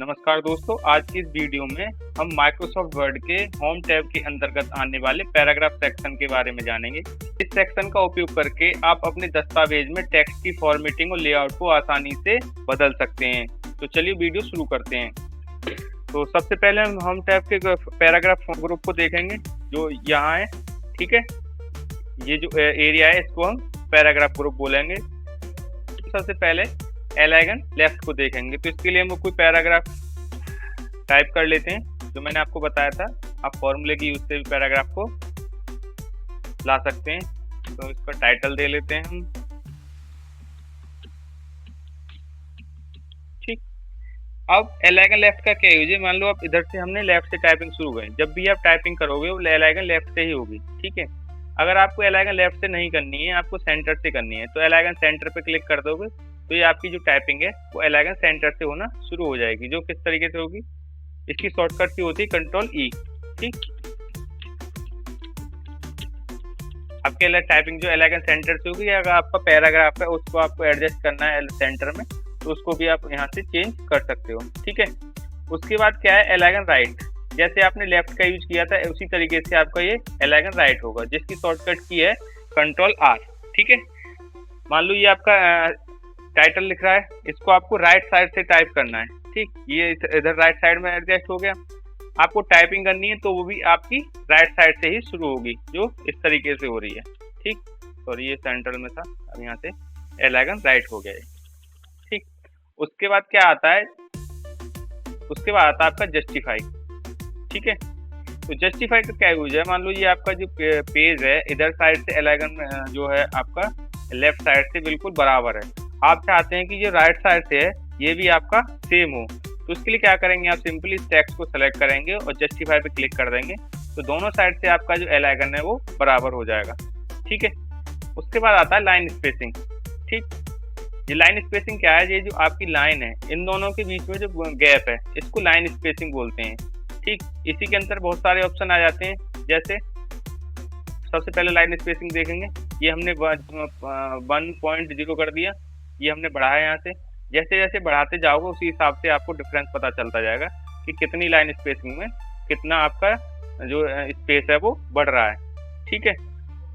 नमस्कार दोस्तों, आज की इस वीडियो में हम माइक्रोसॉफ्ट वर्ड के होम टैब के अंतर्गत आने वाले पैराग्राफ सेक्शन के बारे में जानेंगे। इस सेक्शन का उपयोग करके आप अपने दस्तावेज में टेक्स्ट की फॉर्मेटिंग और लेआउट को आसानी से बदल सकते हैं। तो चलिए वीडियो शुरू करते हैं। तो सबसे पहले हम होम टैब के पैराग्राफ ग्रुप को देखेंगे जो यहाँ है। ठीक है, ये जो एरिया है इसको हम पैराग्राफ ग्रुप बोलेंगे। सबसे पहले एलिगेंट लेफ्ट को देखेंगे, तो इसके लिए हम कोई पैराग्राफ टाइप कर लेते हैं जो मैंने आपको बताया था। आप फॉर्मूले की यूज से भी पैराग्राफ को ला सकते हैं। तो इसका टाइटल दे लेते हैं हम। ठीक, अब एलिगेंट लेफ्ट का क्या यूज है। मान लो आप इधर से हमने लेफ्ट से टाइपिंग शुरू करी, जब भी आप टाइपिंग करोगे वो एलिगेंट लेफ्ट से ही होगी। ठीक है, अगर आपको एलिगेंट लेफ्ट से नहीं करनी है, आपको सेंटर से करनी है, तो एलिगेंट सेंटर पे क्लिक कर दोगे तो ये आपकी जो टाइपिंग है वो एलिगेंट सेंटर से होना शुरू हो जाएगी। जो किस तरीके से होगी, इसकी शॉर्टकट की होती है कंट्रोल ई। ठीक, आपके टाइपिंग जो एलिगेंट सेंटर से होगी। अगर आपका पैराग्राफ है उसको आपको एडजस्ट करना है सेंटर में, तो उसको भी आप यहाँ से चेंज कर सकते हो। ठीक है, उसके बाद क्या है एलिगेंट राइट। जैसे आपने लेफ्ट का यूज किया था उसी तरीके से आपका ये एलिगेंट राइट होगा, जिसकी शॉर्टकट की है कंट्रोल आर। ठीक है, मान लो ये आपका टाइटल लिख रहा है, इसको आपको राइट साइड से टाइप करना है। ठीक, ये इधर राइट साइड में एडजस्ट हो गया। आपको टाइपिंग करनी है तो वो भी आपकी राइट साइड से ही शुरू होगी, जो इस तरीके से हो रही है। ठीक, सॉरी ये सेंट्रल में था, अब यहाँ से एलिगेंट राइट हो गया है। ठीक, उसके बाद क्या आता है, उसके बाद आता है आपका जस्टिफाई। ठीक है, तो जस्टिफाई का क्या यूज है। मान लो ये आपका जो पेज है इधर साइड से एलिगेंट जो है आपका लेफ्ट साइड से बिल्कुल बराबर है। आप चाहते हैं कि जो राइट साइड से है ये भी आपका सेम हो, तो उसके लिए क्या करेंगे, आप सिंपली इस टेक्स्ट को सेलेक्ट करेंगे और जस्टिफाई पे क्लिक कर देंगे, तो दोनों साइड से आपका जो एलिगेंट है वो बराबर हो जाएगा। ठीक है, उसके बाद आता है लाइन स्पेसिंग। ठीक, ये लाइन स्पेसिंग क्या है, ये जो आपकी लाइन है इन दोनों के बीच में जो गैप है इसको लाइन स्पेसिंग बोलते हैं। ठीक, इसी के अंदर बहुत सारे ऑप्शन आ जाते हैं। जैसे सबसे पहले लाइन स्पेसिंग देखेंगे, ये हमने 1.0 कर दिया, ये हमने बढ़ाया यहाँ से। जैसे जैसे बढ़ाते जाओगे उसी हिसाब से आपको डिफरेंस पता चलता जाएगा कि कितनी लाइन स्पेसिंग में कितना आपका जो स्पेस है वो बढ़ रहा है। ठीक है,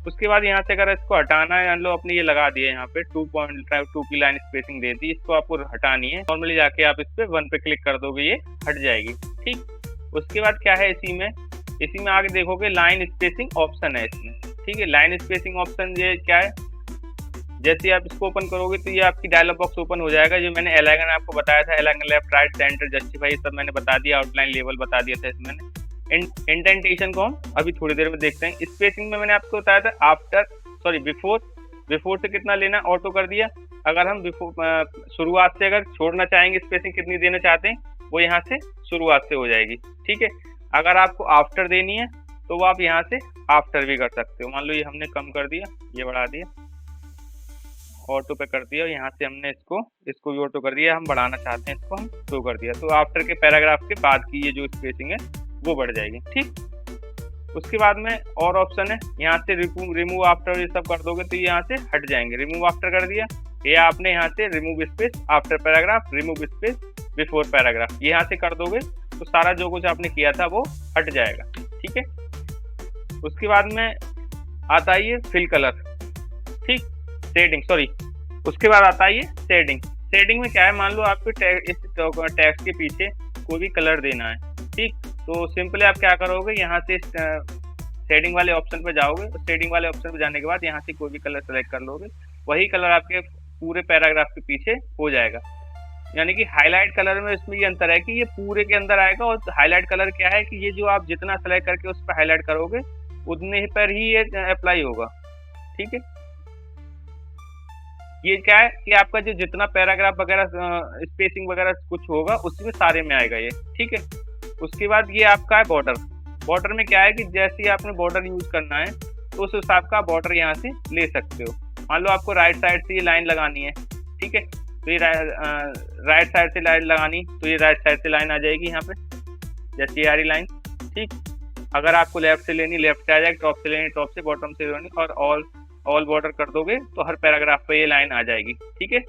उसके बाद यहाँ से अगर इसको हटाना है, मान लो अपने ये लगा दिया यहाँ पे 2.2 की लाइन स्पेसिंग दे दी, इसको आपको हटानी है, नॉर्मली जाके आप इस पे 1 पे क्लिक कर दोगे, ये हट जाएगी। ठीक, उसके बाद क्या है, इसी में आगे देखोगे लाइन स्पेसिंग ऑप्शन है इसमें। ठीक है, लाइन स्पेसिंग ऑप्शन ये क्या है, जैसे आप इसको ओपन करोगे तो ये आपकी डायलॉग बॉक्स ओपन हो जाएगा। जो मैंने एलिगेंट आपको बताया था, elegant left right centre justify सब मैंने बता दिया, आउटलाइन लेवल बता दिया था इसमें। इंडेंटेशन को हम अभी थोड़ी देर में देखते हैं। स्पेसिंग में मैंने आपको बताया था बिफोर से कितना लेना ऑटो कर दिया। अगर हम शुरुआत से अगर छोड़ना चाहेंगे स्पेसिंग कितनी देना चाहते हैं वो यहाँ से शुरुआत से हो जाएगी। ठीक है, अगर आपको आफ्टर देनी है तो वो आप यहाँ से आफ्टर भी कर सकते हो। मान लो ये हमने कम कर दिया, ये बढ़ा दिया, ऑटो पे कर दिया, यहाँ से हमने इसको भी ऑटो कर दिया, हम बढ़ाना चाहते हैं इसको हम शो कर दिया, तो आफ्टर के पैराग्राफ के बाद की ये जो स्पेसिंग है वो बढ़ जाएगी। ठीक, उसके बाद में और ऑप्शन है, यहाँ से रिमूव आफ्टर ये सब कर दोगे तो ये यहाँ से हट जाएंगे। रिमूव आफ्टर कर दिया, ये आपने यहाँ से remove space after paragraph, remove space before paragraph, ये यहाँ से कर दोगे तो सारा जो कुछ आपने किया था वो हट जाएगा। ठीक है, उसके बाद में आता है ये फिल कलर। ठीक, शेडिंग, सॉरी, उसके बाद आता है ये शेडिंग। शेडिंग में क्या है, मान लो आपको इस टेक्स्ट के पीछे कोई भी कलर देना है। ठीक, तो सिंपली आप क्या करोगे, यहाँ से शेडिंग वाले ऑप्शन पे जाओगे, तो शेडिंग वाले ऑप्शन पे जाने के बाद यहाँ से कोई भी कलर सेलेक्ट कर लोगे, वही कलर आपके पूरे पैराग्राफ के पीछे हो जाएगा। यानी कि हाईलाइट कलर में इसमें ये अंतर है कि ये पूरे के अंदर आएगा, और हाईलाइट कलर क्या है कि ये जो आप जितना सेलेक्ट करके उस पर हाईलाइट करोगे उतने पर ही ये अप्लाई होगा। ठीक है, ये क्या है कि आपका जो जितना पैराग्राफ वगैरह स्पेसिंग वगैरह कुछ होगा उसमें सारे में आएगा ये। ठीक है, उसके बाद ये आपका है बॉर्डर। बॉर्डर में क्या है कि जैसे आपने बॉर्डर यूज करना है तो उस हिसाब का बॉर्डर यहाँ से ले सकते हो। मान लो आपको राइट साइड से ये लाइन लगानी है। ठीक है, तो ये राइट साइड से लाइन लगानी, तो ये राइट साइड से लाइन आ जाएगी यहाँ पे, जैसे ये आ रही लाइन। ठीक, अगर आपको लेफ्ट से लेनी लेफ्ट से आ जाएगी, टॉप से लेनी टॉप से, बॉटम से लेनी, और ऑल बॉर्डर कर दोगे तो हर पैराग्राफ पे ये लाइन आ जाएगी। ठीक है,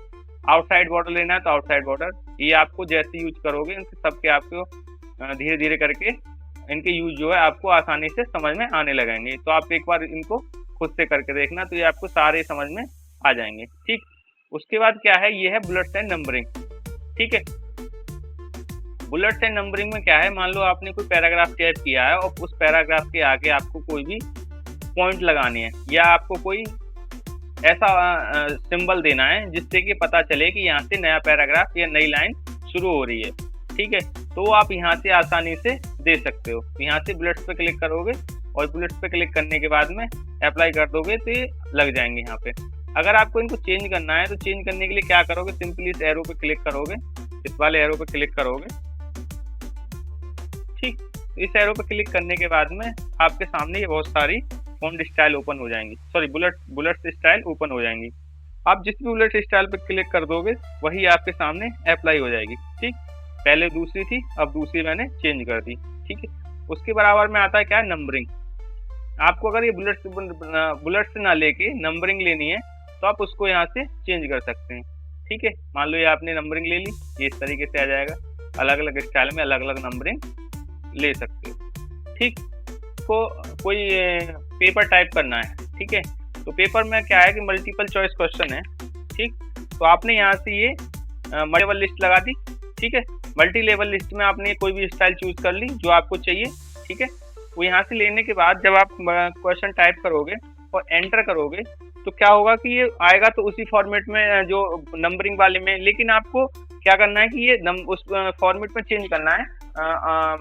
आउटसाइड बॉर्डर लेना है तो आउटसाइड बॉर्डर, ये आपको जैसे यूज करोगे इनके सबके आपको धीरे धीरे करके इनके यूज जो है आपको आसानी से समझ में आने लगेंगे। तो आप एक बार इनको खुद से करके देखना, तो ये आपको सारे समझ में आ जाएंगे। ठीक, उसके बाद क्या है, ये है बुलेट्स एंड नंबरिंग। ठीक है, बुलेट्स एंड नंबरिंग में क्या है, मान लो आपने कोई पैराग्राफ टाइप किया है और उस पैराग्राफ के आगे आपको कोई भी पॉइंट लगानी है या आपको कोई ऐसा सिंबल देना है जिससे कि पता चले कि यहाँ से नया पैराग्राफ या नई लाइन शुरू हो रही है। ठीक है, तो आप यहाँ से आसानी से दे सकते हो। यहाँ से बुलेट्स पे क्लिक करोगे और बुलेट्स पे क्लिक करने के बाद में अप्लाई कर दोगे तो ये लग जाएंगे यहाँ पे। अगर आपको इनको चेंज करना है तो चेंज करने के लिए क्या करोगे, सिंपली इस एरो पे क्लिक करोगे, इस वाले एरो पे क्लिक करोगे। ठीक, इस एरो पे क्लिक करने के बाद में आपके सामने ये बहुत सारी फॉन्ट स्टाइल ओपन हो जाएंगी, सॉरी बुलेट स्टाइल ओपन हो जाएंगी। आप जिस भी बुलेट स्टाइल पे क्लिक कर दोगे वही आपके सामने अप्लाई हो जाएगी। ठीक, पहले दूसरी थी, अब दूसरी मैंने चेंज कर दी। ठीक है, उसके बराबर में आता है क्या है, नंबरिंग। आपको अगर ये बुलेट्स ना लेके नंबरिंग लेनी है तो आप उसको यहाँ से चेंज कर सकते हैं। ठीक है, मान लो ये आपने नंबरिंग ले ली, ये इस तरीके से आ जाएगा। अलग अलग स्टाइल में अलग अलग नंबरिंग ले सकते हो। ठीक, को कोई पेपर टाइप करना है, ठीक है, तो पेपर में क्या है कि मल्टीपल चॉइस क्वेश्चन है। ठीक, तो आपने यहाँ से ये मल्टीपल लिस्ट लगा दी। ठीक है, मल्टी लेवल लिस्ट में आपने कोई भी स्टाइल चूज कर ली जो आपको चाहिए। ठीक है, वो यहाँ से लेने के बाद जब आप क्वेश्चन टाइप करोगे और एंटर करोगे तो क्या होगा कि ये आएगा तो उसी फॉर्मेट में जो नंबरिंग वाले में, लेकिन आपको क्या करना है कि ये उस फॉर्मेट में चेंज करना है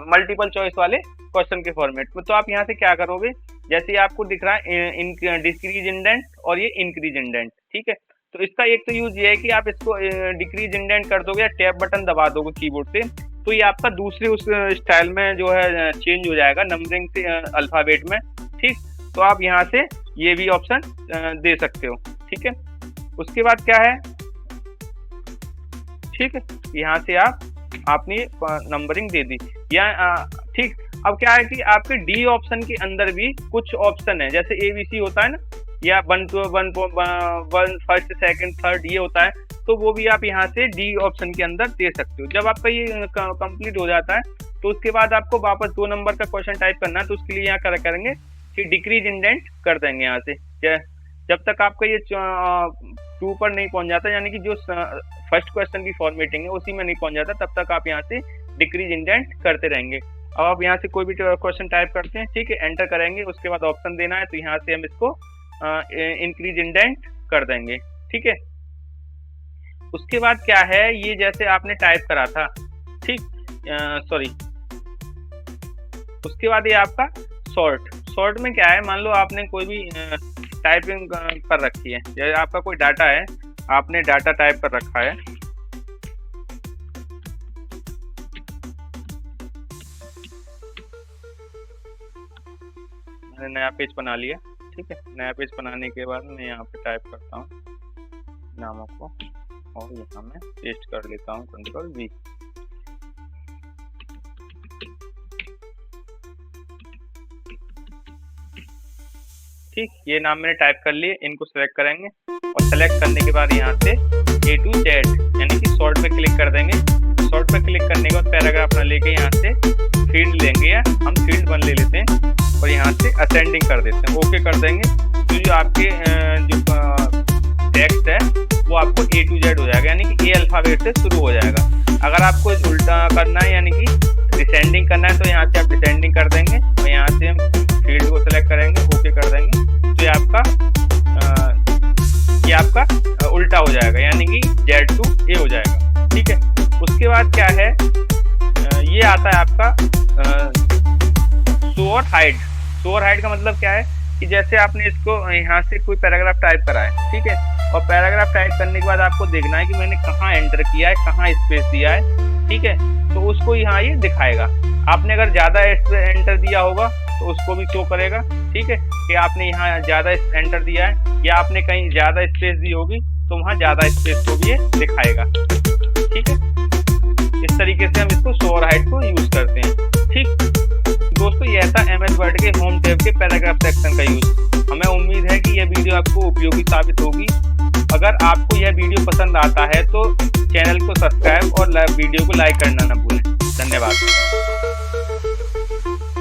मल्टीपल चॉइस वाले क्वेश्चन के फॉर्मेट में। तो आप यहाँ से क्या करोगे, जैसे आपको दिख रहा है डिक्रीज इंडेंट और ये इंक्रीज इंडेंट। ठीक है, तो इसका एक तो यूज ये है कि आप इसको डिक्रीज इंडेंट कर दोगे या टैब बटन दबा दोगे कीबोर्ड से, तो ये आपका दूसरे उस स्टाइल में जो है चेंज हो जाएगा नंबरिंग से अल्फाबेट में। ठीक, तो आप यहाँ से ये भी ऑप्शन दे सकते हो। ठीक है, उसके बाद क्या है, ठीक है, यहाँ से आपने नंबरिंग दे दी या ठीक। अब क्या है कि आपके डी ऑप्शन के अंदर भी कुछ ऑप्शन है, जैसे ABC होता है ना, या 1 to 1 फर्स्ट सेकंड थर्ड ये होता है, तो वो भी आप यहाँ से डी ऑप्शन के अंदर दे सकते हो। जब आपका ये कंप्लीट हो जाता है तो उसके बाद आपको वापस 2 नंबर का क्वेश्चन टाइप करना है, तो उसके लिए यहाँ करेंगे कि डिक्रीज इंडेंट कर देंगे यहाँ से। जब तक आपका ये 2 पर नहीं पहुंच जाता, यानी कि जो फर्स्ट क्वेश्चन की फॉर्मेटिंग है उसी में नहीं पहुंच जाता, तब तक आप यहाँ से डिक्रीज इंडेंट करते रहेंगे। अब आप यहाँ से कोई भी क्वेश्चन टाइप करते हैं, ठीक है, एंटर करेंगे, उसके बाद ऑप्शन देना है, तो यहाँ से हम इसको इंक्रीज इंडेंट कर देंगे। ठीक है, उसके बाद क्या है, ये जैसे आपने टाइप करा था, ठीक, सॉरी, उसके बाद ये आपका शॉर्ट में क्या है, मान लो आपने कोई भी टाइपिंग कर रखी है, जैसे आपका कोई डाटा है, आपने डाटा टाइप कर रखा है, मैंने नया पेज बना लिया। ठीक है, नया पेज बनाने के बाद मैं यहाँ पे टाइप करता हूँ नामों को और यहाँ मैं पेस्ट कर लेता हूँ Ctrl+V। ठीक, ये नाम मैंने टाइप कर लिए, इनको सेलेक्ट करेंगे और सेलेक्ट करने के बाद यहाँ से A to Z यानी कि शॉर्ट पे क्लिक कर देंगे। शॉर्ट पे क्लिक करने के बाद पैराग्राफ ना लेके यहाँ से फील्ड लेंगे, या हम फील्ड 1 ले लेते हैं और यहाँ से असेंडिंग कर देते हैं, ओके कर देंगे। तो जो आपके जो टेक्स्ट है वो आपको A to Z हो जाएगा, यानी कि A अल्फाबेट से शुरू हो जाएगा। अगर आपको उल्टा करना है यानी कि डिसेंडिंग करना है, तो यहाँ से आप डिसेंडिंग कर देंगे और यहाँ से हम फील्ड को सेलेक्ट करेंगे, ओके कर देंगे, तो ये आपका उल्टा हो जाएगा, यानी कि Z to A हो जाएगा। ठीक है, उसके बाद क्या है, ये आता है आपका शो और हाइड। शो और हाइड का मतलब क्या है कि जैसे आपने इसको यहाँ से कोई पैराग्राफ टाइप करा है, ठीक है, और पैराग्राफ टाइप करने के बाद आपको देखना है कि मैंने कहाँ एंटर किया है, कहाँ स्पेस दिया है, ठीक है, तो उसको यहाँ ये दिखाएगा। आपने अगर ज़्यादा एंटर दिया होगा तो उसको भी शो करेगा। ठीक है, कि आपने यहाँ ज़्यादा एंटर दिया है या आपने कहीं ज़्यादा स्पेस दी होगी तो वहाँ ज़्यादा स्पेस को भी ये दिखाएगा। ठीक है, इस तरीके से हम इसको शो और हाइड को यूज़ करते हैं। ठीक दोस्तों, यह था MS वर्ड के होम टैब के पैराग्राफ सेक्शन का यूज़। हमें उम्मीद है कि यह वीडियो आपको उपयोगी साबित होगी। अगर आपको यह वीडियो पसंद आता है तो चैनल को सब्सक्राइब और वीडियो को लाइक करना ना भूलें। धन्यवाद।